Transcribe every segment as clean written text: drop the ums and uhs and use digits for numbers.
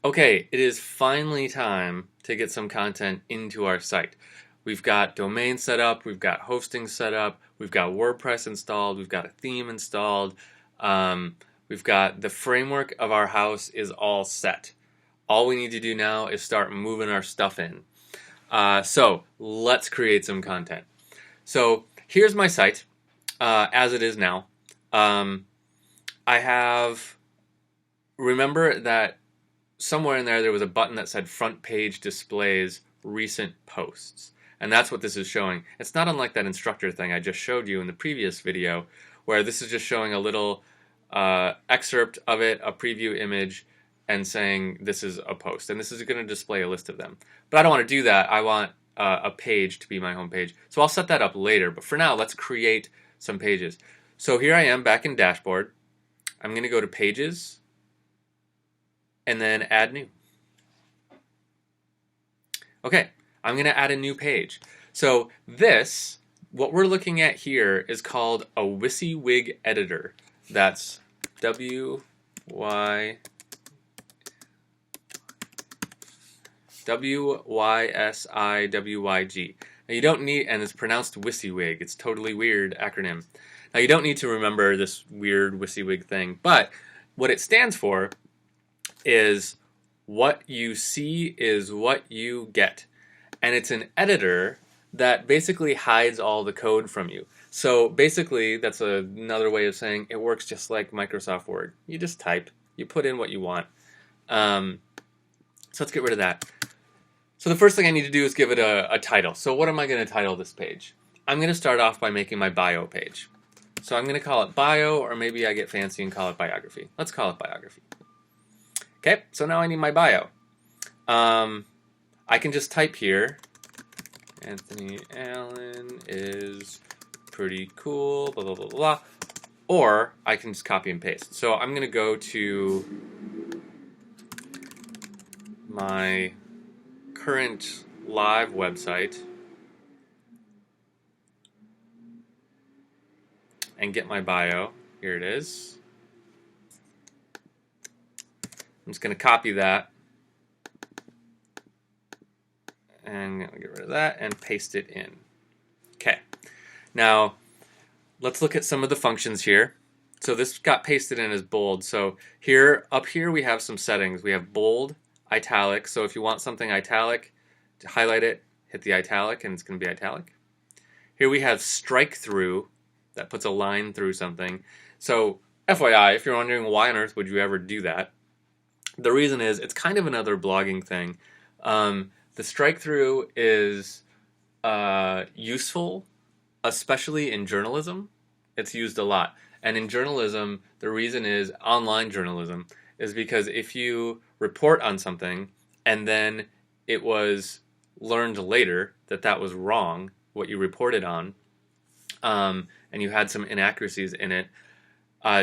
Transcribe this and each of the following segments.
Okay, it is finally time to get some content into our site. We've got domain set up, we've got hosting set up, we've got WordPress installed, we've got a theme installed, um, we've got the framework of our house is all set. All we need to do now is start moving our stuff in. So let's create some content. So here's my site as it is now. Um, I have, remember that somewhere in there was a button that said front page displays recent posts. And that's what this is showing. It's not unlike that instructor thing I just showed you in the previous video, where this is just showing a little excerpt of it, a preview image, and saying this is a post. And this is going to display a list of them. But I don't want to do that. I want a page to be my home page. So I'll set that up later. But for now, let's create some pages. So here I am back in Dashboard. I'm going to go to Pages, and then Add New. Okay, I'm going to add a new page. So this, what we're looking at here, is called a WYSIWYG editor. That's WYSIWYG. Now you don't need, and it's pronounced WYSIWYG. It's totally weird acronym. Now you don't need to remember this weird WYSIWYG thing, but what it stands for is what you see is what you get. And it's an editor that basically hides all the code from you. So basically, that's another way of saying it works just like Microsoft Word. You just type, you put in what you want. So let's get rid of that. So the first thing I need to do is give it a title. So what am I going to title this page? I'm going to start off by making my bio page. So I'm going to call it bio, or maybe I get fancy and call it biography. Let's call it biography. Okay, so now I need my bio. I can just type here, Anthony Allen is pretty cool, blah, blah, blah, blah. Or I can just copy and paste. So I'm going to go to my current live website and get my bio. Here it is. I'm just going to copy that. And I'm going to get rid of that and paste it in. Okay. Now, let's look at some of the functions here. So this got pasted in as bold. So here, up here, we have some settings. We have bold, italic. So if you want something italic, to highlight it, hit the italic, and it's going to be italic. Here we have strike through. That puts a line through something. So FYI, if you're wondering why on earth would you ever do that, the reason is it's kind of another blogging thing. The strike through is useful, especially in journalism. It's used a lot. And in journalism, the reason is online journalism is because if you report on something and then it was learned later that that was wrong, what you reported on, and you had some inaccuracies in it,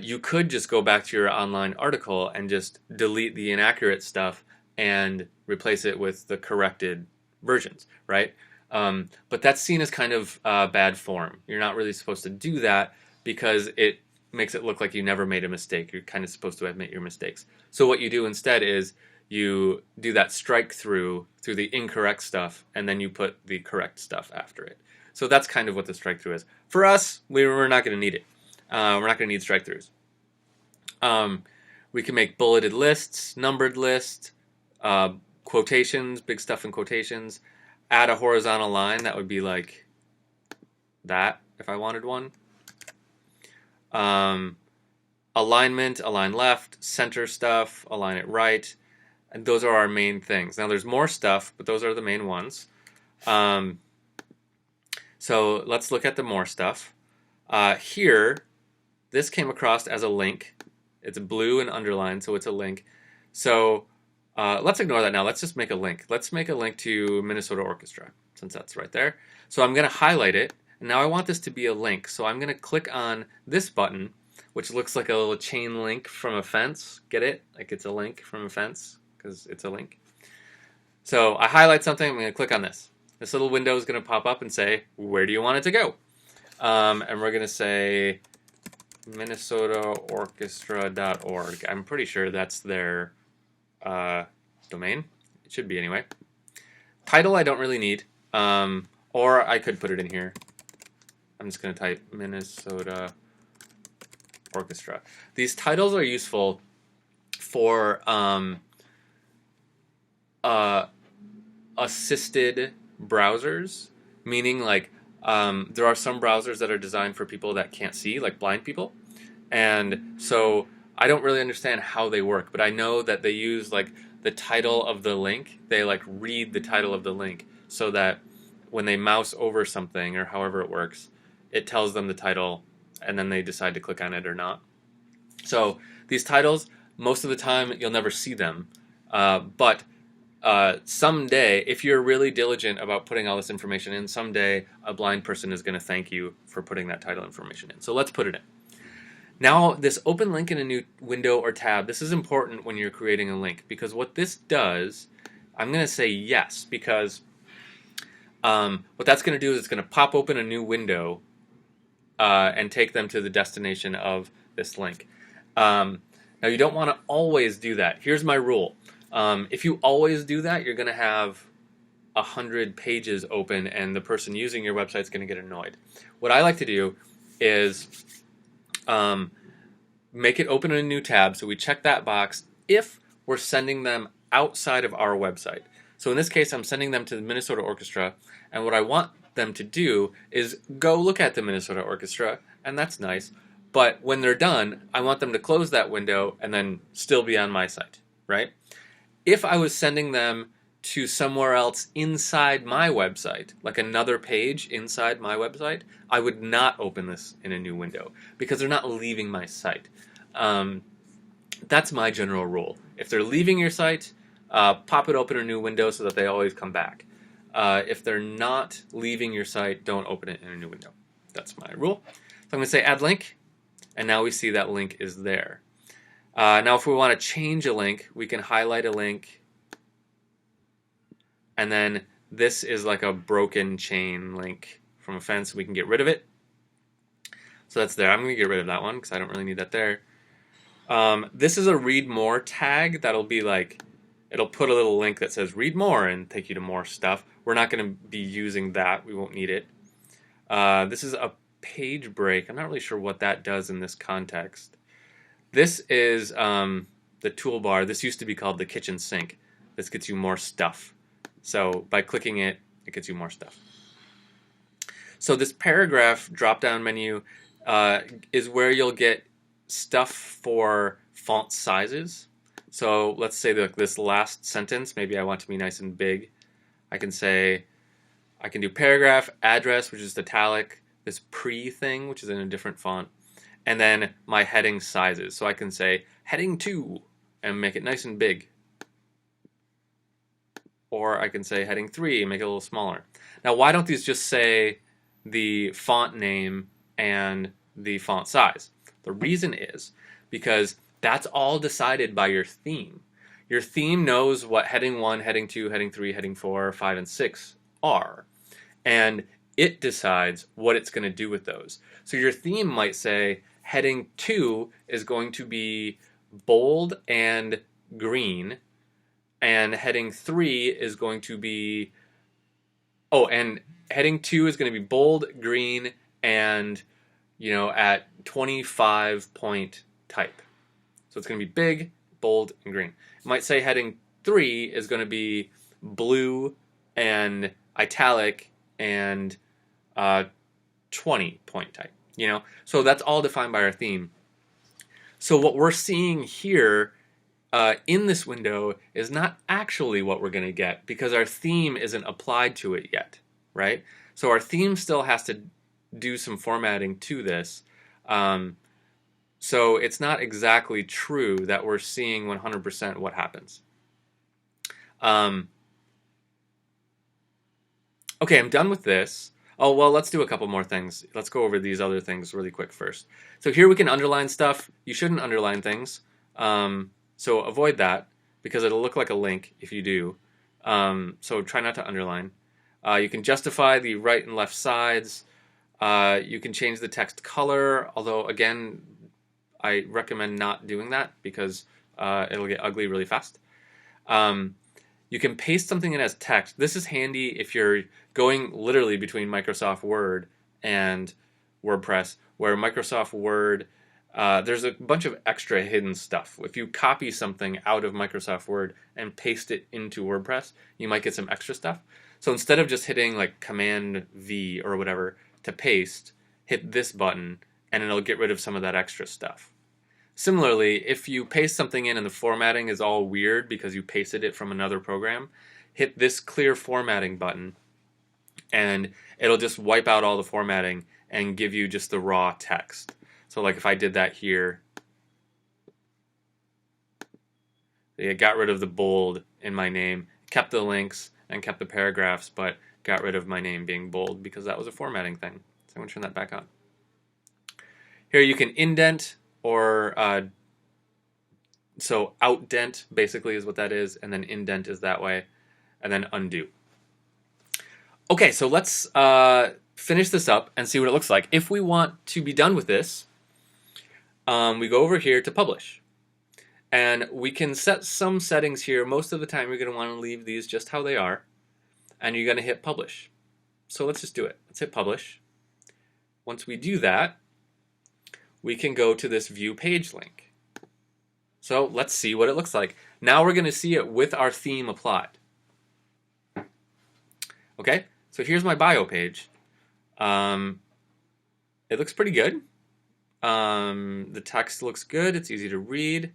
you could just go back to your online article and just delete the inaccurate stuff and replace it with the corrected versions, right? But that's seen as kind of bad form. You're not really supposed to do that because it makes it look like you never made a mistake. You're kind of supposed to admit your mistakes. So what you do instead is you do that strike through the incorrect stuff, and then you put the correct stuff after it. So that's kind of what the strike through is. For us, we're not going to need it. We're not going to need strike throughs. We can make bulleted lists, numbered lists, quotations, big stuff in quotations. Add a horizontal line, that would be like that if I wanted one. Alignment, align left, center stuff, align it right. And those are our main things. Now there's more stuff, but those are the main ones. So let's look at the more stuff. Here, this came across as a link. It's blue and underlined, so it's a link. So let's ignore that now. Let's just make a link. Let's make a link to Minnesota Orchestra, since that's right there. So I'm going to highlight it. And now I want this to be a link. So I'm going to click on this button, which looks like a little chain link from a fence. Get it? Like it's a link from a fence, because it's a link. So I highlight something. I'm going to click on this. This little window is going to pop up and say, where do you want it to go? And we're going to say minnesotaorchestra.org. I'm pretty sure that's their domain. It should be anyway. Title I don't really need, or I could put it in here. I'm just going to type Minnesota Orchestra. These titles are useful for assisted browsers, meaning like there are some browsers that are designed for people that can't see, like blind people, and so I don't really understand how they work, but I know that they use like the title of the link. They like read the title of the link so that when they mouse over something or however it works, it tells them the title, and then they decide to click on it or not. So these titles, most of the time, you'll never see them, but someday, if you're really diligent about putting all this information in, someday a blind person is going to thank you for putting that title information in. So let's put it in. Now, this open link in a new window or tab, this is important when you're creating a link, because what this does, I'm going to say yes, because what that's going to do is it's going to pop open a new window and take them to the destination of this link. Now, you don't want to always do that. Here's my rule. If you always do that, you're going to have 100 pages open, and the person using your website is going to get annoyed. What I like to do is make it open in a new tab, so we check that box if we're sending them outside of our website. So in this case, I'm sending them to the Minnesota Orchestra, and what I want them to do is go look at the Minnesota Orchestra, and that's nice, but when they're done, I want them to close that window and then still be on my site, right? If I was sending them to somewhere else inside my website, like another page inside my website, I would not open this in a new window because they're not leaving my site. That's my general rule. If they're leaving your site, pop it open in a new window so that they always come back. If they're not leaving your site, don't open it in a new window. That's my rule. So I'm going to say add link, and now we see that link is there. Now if we want to change a link, we can highlight a link, and then this is like a broken chain link from a fence. We can get rid of it. So that's there. I'm going to get rid of that one because I don't really need that there. This is a read more tag that'll be like, it'll put a little link that says read more and take you to more stuff. We're not going to be using that. We won't need it. This is a page break. I'm not really sure what that does in this context. This is the toolbar. This used to be called the kitchen sink. This gets you more stuff. So by clicking it, it gets you more stuff. So this paragraph drop-down menu is where you'll get stuff for font sizes. So let's say that this last sentence, maybe I want to be nice and big. I can say, I can do paragraph, address, which is italic, this pre thing, which is in a different font, and then my heading sizes. So I can say heading 2 and make it nice and big. Or I can say heading 3 and make it a little smaller. Now, why don't these just say the font name and the font size? The reason is because that's all decided by your theme. Your theme knows what heading 1, heading 2, heading 3, heading 4, 5, and 6 are. And it decides what it's going to do with those. So your theme might say heading 2 is going to be bold and green, and heading 3 is going to be, and heading 2 is going to be bold, green, and, at 25 point type. So it's going to be big, bold, and green. It might say heading 3 is going to be blue and italic and 20 point type. So that's all defined by our theme. So what we're seeing here in this window is not actually what we're going to get because our theme isn't applied to it yet, right? So our theme still has to do some formatting to this. So it's not exactly true that we're seeing 100% what happens. Okay, I'm done with this. Oh, well, let's do a couple more things. Let's go over these other things really quick first. So here we can underline stuff. You shouldn't underline things. So avoid that because it'll look like a link if you do. So try not to underline. You can justify the right and left sides. You can change the text color, although, again, I recommend not doing that because it'll get ugly really fast. You can paste something in as text. This is handy if you're going literally between Microsoft Word and WordPress, where Microsoft Word, there's a bunch of extra hidden stuff. If you copy something out of Microsoft Word and paste it into WordPress, you might get some extra stuff. So instead of just hitting like Command V or whatever to paste, hit this button and it'll get rid of some of that extra stuff. Similarly, if you paste something in and the formatting is all weird because you pasted it from another program, hit this clear formatting button and it'll just wipe out all the formatting and give you just the raw text. So like if I did that here, it got rid of the bold in my name, kept the links and kept the paragraphs, but got rid of my name being bold because that was a formatting thing. So I'm going to turn that back on. Here you can indent or so outdent basically is what that is, and then indent is that way, and then undo. Okay, so let's finish this up and see what it looks like. If we want to be done with this, we go over here to publish. And we can set some settings here. Most of the time you're going to want to leave these just how they are. And you're going to hit publish. So let's just do it. Let's hit publish. Once we do that, we can go to this view page link. So let's see what it looks like. Now we're going to see it with our theme applied. Okay, so here's my bio page. It looks pretty good. The text looks good. It's easy to read.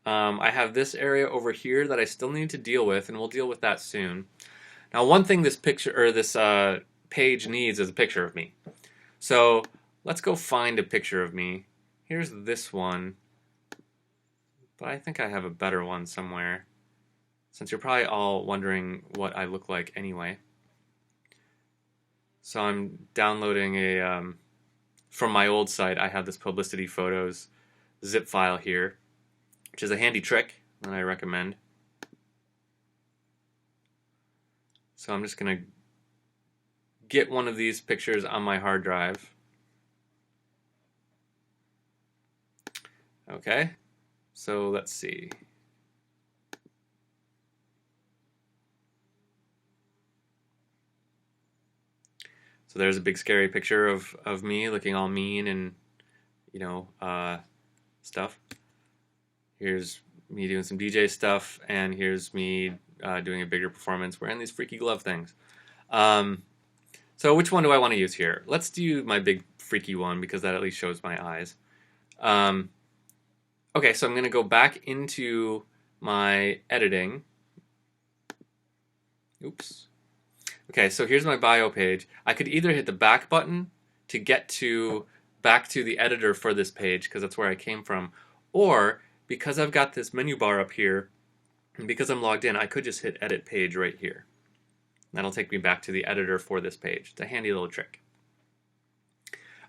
I have this area over here that I still need to deal with, and we'll deal with that soon. Now, one thing this picture or this page needs is a picture of me. So let's go find a picture of me. Here's this one, but I think I have a better one somewhere, since you're probably all wondering what I look like anyway. So I'm downloading a from my old site. I have this Publicity Photos zip file here, which is a handy trick that I recommend. So I'm just going to get one of these pictures on my hard drive. Okay, so let's see. So there's a big scary picture of me looking all mean and, you know, stuff. Here's me doing some DJ stuff, and here's me doing a bigger performance wearing these freaky glove things. So which one do I want to use here? Let's do my big freaky one because that at least shows my eyes. Okay, so I'm going to go back into my editing. Oops. Okay, so here's my bio page. I could either hit the back button to get back to the editor for this page because that's where I came from, or because I've got this menu bar up here, and because I'm logged in, I could just hit edit page right here. That'll take me back to the editor for this page. It's a handy little trick.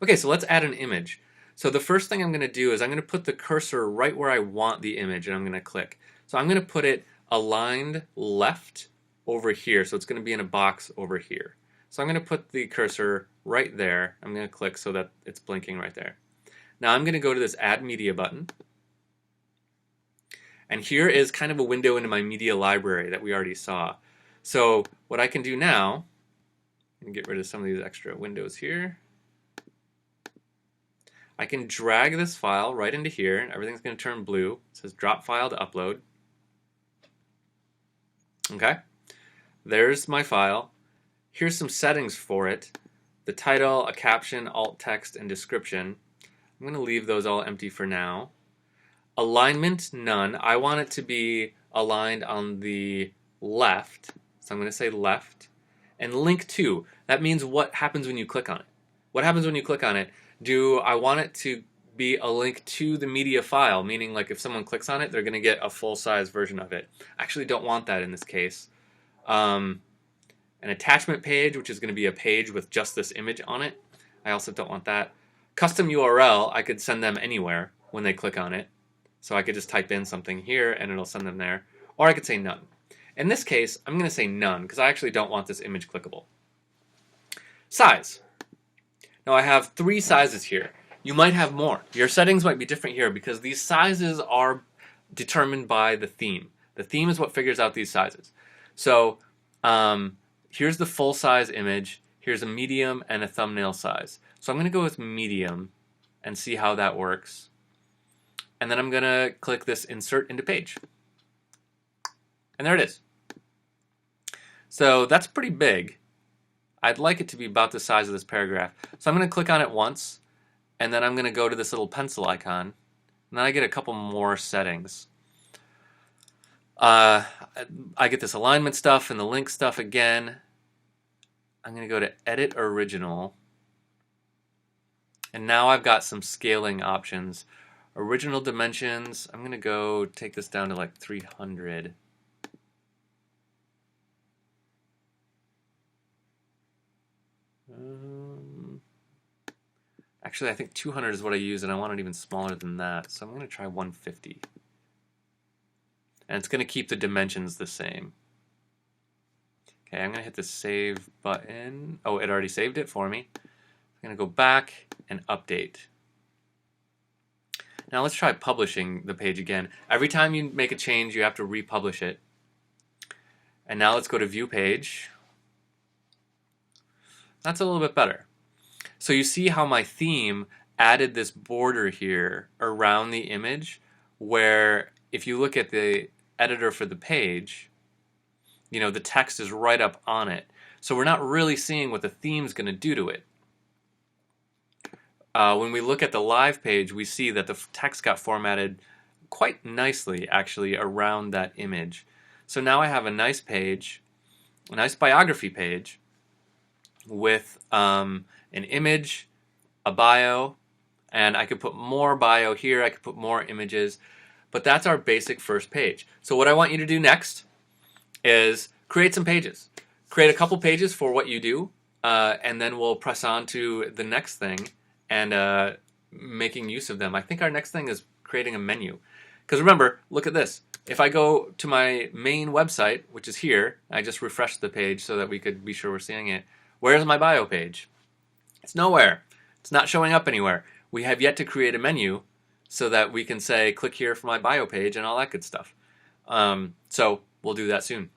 Okay, so let's add an image. So the first thing I'm going to do is I'm going to put the cursor right where I want the image, and I'm going to click. So I'm going to put it aligned left over here, so it's going to be in a box over here. So I'm going to put the cursor right there. I'm going to click so that it's blinking right there. Now I'm going to go to this Add Media button. And here is kind of a window into my media library that we already saw. So what I can do now, and get rid of some of these extra windows here, I can drag this file right into here, and everything's going to turn blue. It says drop file to upload. Okay, there's my file. Here's some settings for it. The title, a caption, alt text, and description. I'm going to leave those all empty for now. Alignment, none. I want it to be aligned on the left, so I'm going to say left. And link to, that means what happens when you click on it. What happens when you click on it? Do I want it to be a link to the media file, meaning like if someone clicks on it, they're going to get a full-size version of it. I actually don't want that in this case. An attachment page, which is going to be a page with just this image on it. I also don't want that. Custom URL, I could send them anywhere when they click on it. So I could just type in something here and it'll send them there. Or I could say none. In this case, I'm going to say none because I actually don't want this image clickable. Size. Now I have 3 sizes here. You might have more. Your settings might be different here because these sizes are determined by the theme. The theme is what figures out these sizes. So here's the full size image. Here's a medium and a thumbnail size. So I'm going to go with medium and see how that works. And then I'm going to click this insert into page. And there it is. So that's pretty big. I'd like it to be about the size of this paragraph. So I'm going to click on it once, and then I'm going to go to this little pencil icon, and then I get a couple more settings. I get this alignment stuff and the link stuff again. I'm going to go to Edit Original, and now I've got some scaling options. Original dimensions, I'm going to go take this down to like 300. Actually, I think 200 is what I use, and I want it even smaller than that. So I'm going to try 150. And it's going to keep the dimensions the same. Okay, I'm going to hit the Save button. Oh, it already saved it for me. I'm going to go back and update. Now let's try publishing the page again. Every time you make a change, you have to republish it. And now let's go to View Page. That's a little bit better. So you see how my theme added this border here around the image, where if you look at the editor for the page, you know, the text is right up on it. So we're not really seeing what the theme's going to do to it. When we look at the live page, we see that the text got formatted quite nicely, actually, around that image. So now I have a nice page, a nice biography page, with an image, a bio, and I could put more bio here, I could put more images, but that's our basic first page. So what I want you to do next is create some pages. Create a couple pages for what you do, and then we'll press on to the next thing and making use of them. I think our next thing is creating a menu. Because remember, look at this. If I go to my main website, which is here, I just refreshed the page so that we could be sure we're seeing it. Where's my bio page? It's nowhere. It's not showing up anywhere. We have yet to create a menu so that we can say, click here for my bio page and all that good stuff. So we'll do that soon.